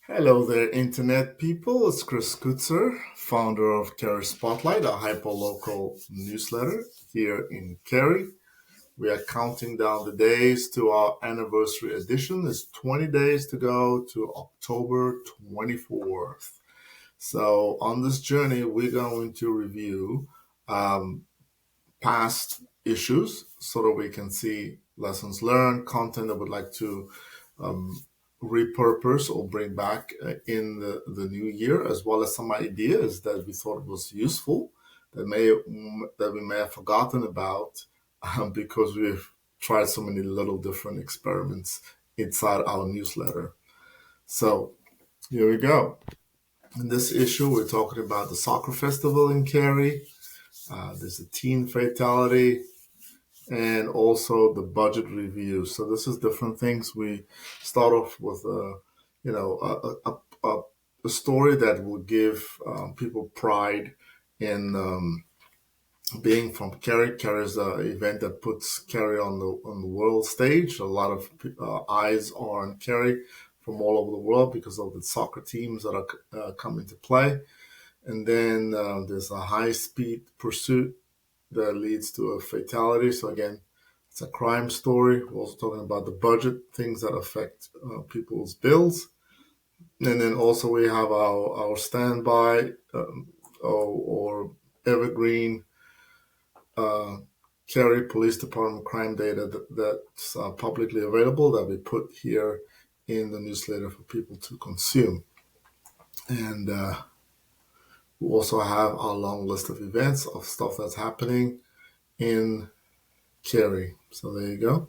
Hello there, Internet people. It's Chris Kutzer, founder of Cary Spotlight, a hyperlocal newsletter here in Cary. We are counting down the days to our anniversary edition. It's 20 days to go to October 24th. So, on this journey, we're going to review um, past issues so that we can see lessons learned, content that would like to um, repurpose or bring back in the new year, as well as some ideas that we thought was useful that we may have forgotten about because we've tried so many little different experiments inside our newsletter. So here we go. In this issue, we're talking about the soccer festival in Cary. There's a teen fatality and also the budget review. So this is different things. We start off with you know a story that will give people pride in being from Cary. Cary is an event that puts Cary on the world stage. A lot of eyes are on Cary from all over the world because of the soccer teams that are coming to play. And then there's a high speed pursuit that leads to a fatality. So again, it's a crime story. We're also talking about the budget, things that affect people's bills. And then also we have our standby or evergreen uh, Cary Police Department crime data that's publicly available that we put here in the newsletter for people to consume. And we also have our long list of events of stuff that's happening in Cary. So there you go.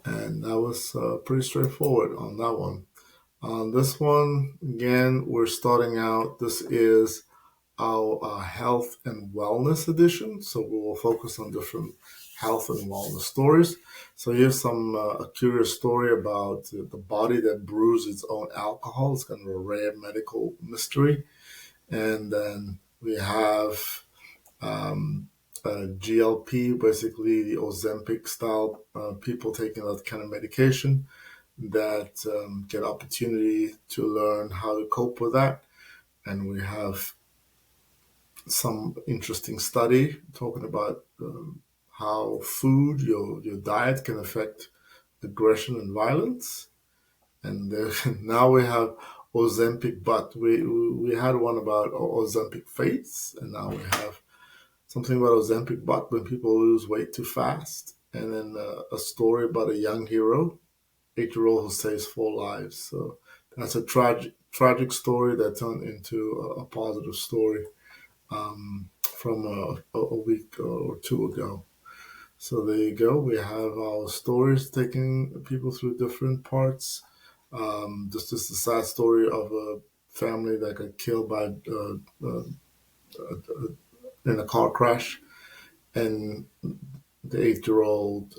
And that was pretty straightforward on that one. On this one, again, we're starting out. This is our health and wellness edition. So we will focus on different health and wellness stories. So here's some a curious story about the body that brews its own alcohol. It's kind of a rare medical mystery. And then we have GLP, basically the Ozempic style people taking that kind of medication that get opportunity to learn how to cope with that. And we have some interesting study talking about how food, your diet can affect aggression and violence. And now we have Ozempic butt. We had one about Ozempic face, and now we have something about Ozempic butt when people lose weight too fast, and then a story about a young hero, 8-year-old who saves 4 lives. So that's a tragic story that turned into a positive story from a week or two ago. So there you go. We have our stories taking people through different parts. This is the sad story of a family that got killed by in a car crash, and the 8-year-old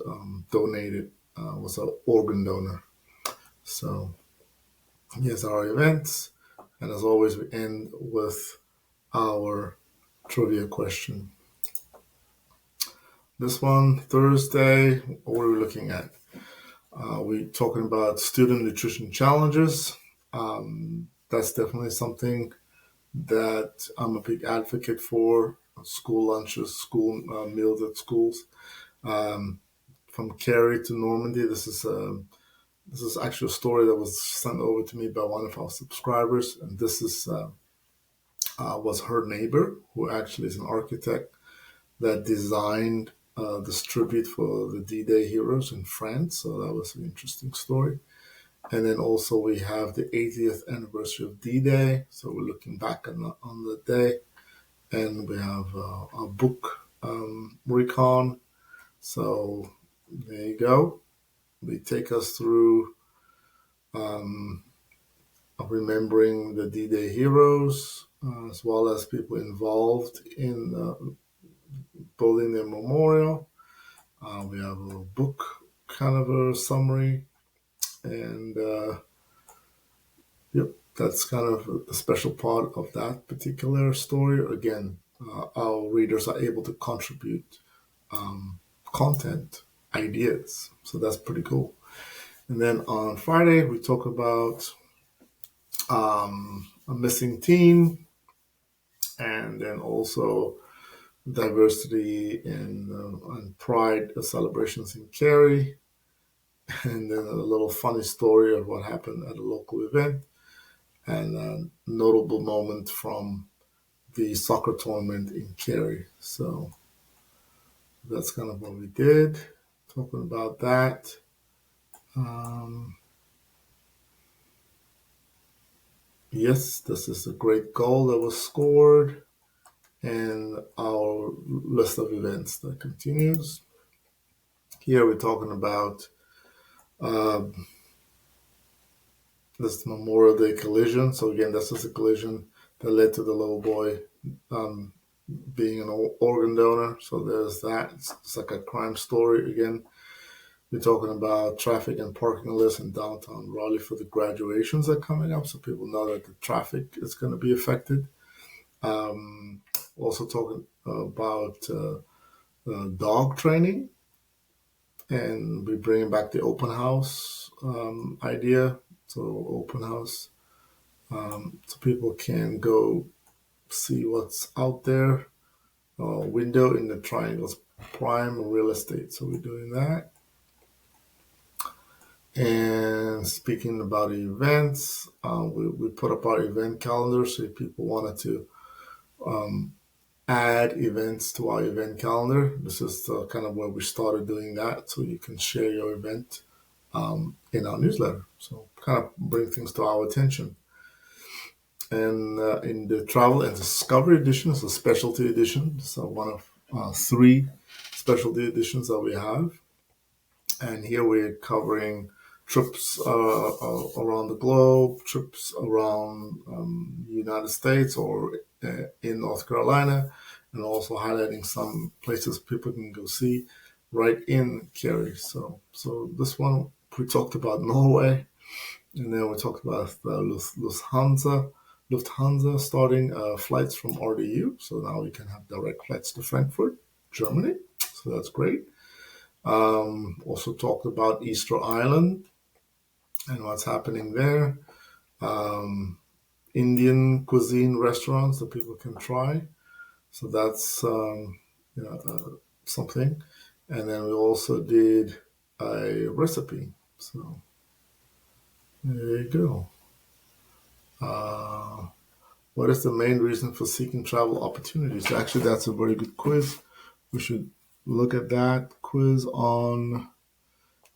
donated was an organ donor. So here's our events, and as always, we end with our trivia question. This one, Thursday, what are we looking at? We're talking about student nutrition challenges. That's definitely something that I'm a big advocate for. School lunches, school meals at schools. Um, from Cary to Normandy, this is actually a story that was sent over to me by one of our subscribers, and this is was her neighbor, who actually is an architect that designed the tribute for the D-Day heroes in France. So that was an interesting story. And then also we have the 80th anniversary of D-Day. So we're looking back on the day. And we have a book recon. So there you go. They take us through um, remembering the D-Day heroes, as well as people involved in building their memorial. We have a little book, kind of a summary, and yep, that's kind of a special part of that particular story. Again, our readers are able to contribute content, ideas, so that's pretty cool. And then on Friday, we talk about a missing teen, and then also diversity and pride celebrations in Cary, and then a little funny story of what happened at a local event, and a notable moment from the soccer tournament in Cary. So that's kind of what we did. Talking about that. Um, yes, this is a great goal that was scored, and our list of events that continues. Here we're talking about uh, this Memorial Day collision. So again, this is a collision that led to the little boy um, being an organ donor. So there's that. It's like a crime story again. We're talking about traffic and parking lists in downtown Raleigh for the graduations that are coming up, so people know that the traffic is going to be affected. Um, Also talking about dog training, and we're bringing back the open house idea. So open house, so people can go see what's out there. Window in the triangles, prime real estate. So we're doing that. And speaking about events, we put up our event calendar. So if people wanted to um, add events to our event calendar, this is kind of where we started doing that. So you can share your event in our newsletter. So kind of bring things to our attention. And in the travel and discovery edition, it's a specialty edition. So one of three specialty editions that we have. And here we're covering trips around the globe, trips around the United States or in North Carolina, and also highlighting some places people can go see right in Cary. So this one we talked about Norway, and then we talked about Lufthansa starting flights from RDU. So now we can have direct flights to Frankfurt, Germany. So that's great. Also talked about Easter Island and what's happening there. Um, Indian cuisine restaurants that people can try. So that's something. And then we also did a recipe. So there you go. Uh, what is the main reason for seeking travel opportunities? Actually, that's a very good quiz. We should look at that quiz on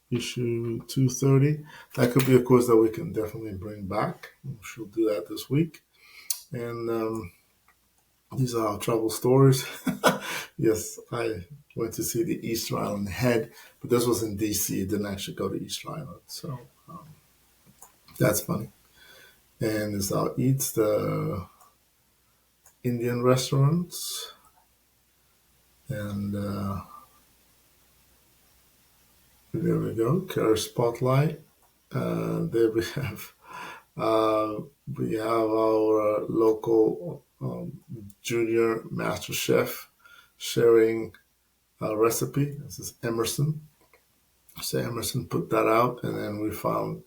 issue 230. That could be a quiz that we can definitely bring back. She'll do that this week. And these are our travel stories. Yes, I went to see the Easter Island Head, but this was in DC. It didn't actually go to Easter Island. So that's funny. And it's our Eats, the Indian restaurants. And there we go. Cary Spotlight. There uh, we have our local junior master chef sharing a recipe. This is Emerson. So Emerson put that out, and then we found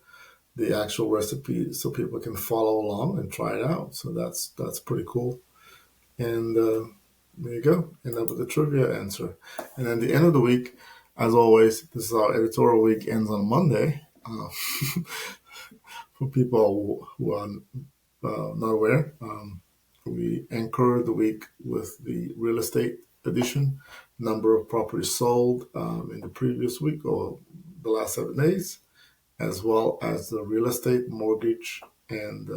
the actual recipe so people can follow along and try it out. So that's pretty cool. And there you go. End up with a trivia answer. And then the end of the week, as always, this is our editorial week ends on Monday. For people who are not aware, we anchor the week with the real estate edition, number of properties sold in the previous week or the last 7 days, as well as the real estate, mortgage, and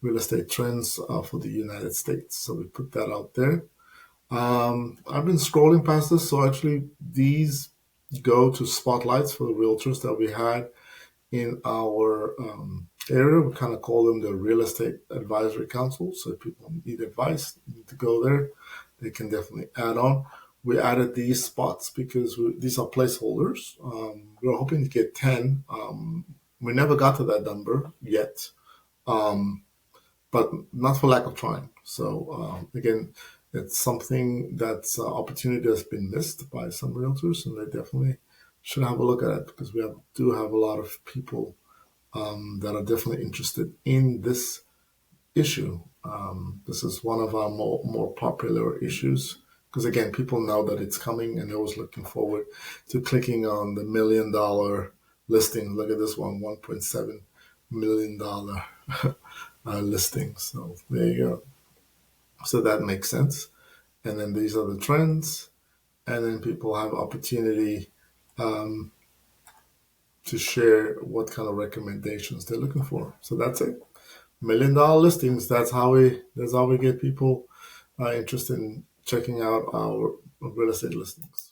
real estate trends for the United States. So we put that out there. I've been scrolling past this, so actually these go to spotlights for the realtors that we had in our area. We kind of call them the Real Estate Advisory Council. So if people need advice, need to go there, they can definitely add on. We added these spots because these are placeholders. We were hoping to get 10. We never got to that number yet, but not for lack of trying. So again, it's something that's an opportunity that's been missed by some realtors, and they definitely should have a look at it because do have a lot of people that are definitely interested in this issue. This is one of our more popular issues because, again, people know that it's coming and they're always looking forward to clicking on the $1 million listing. Look at this one, $1.7 million listing. So there you go. So that makes sense. And then these are the trends. And then people have opportunity um, to share what kind of recommendations they're looking for. So that's it. $1 million listings. That's how we get people interested in checking out our real estate listings.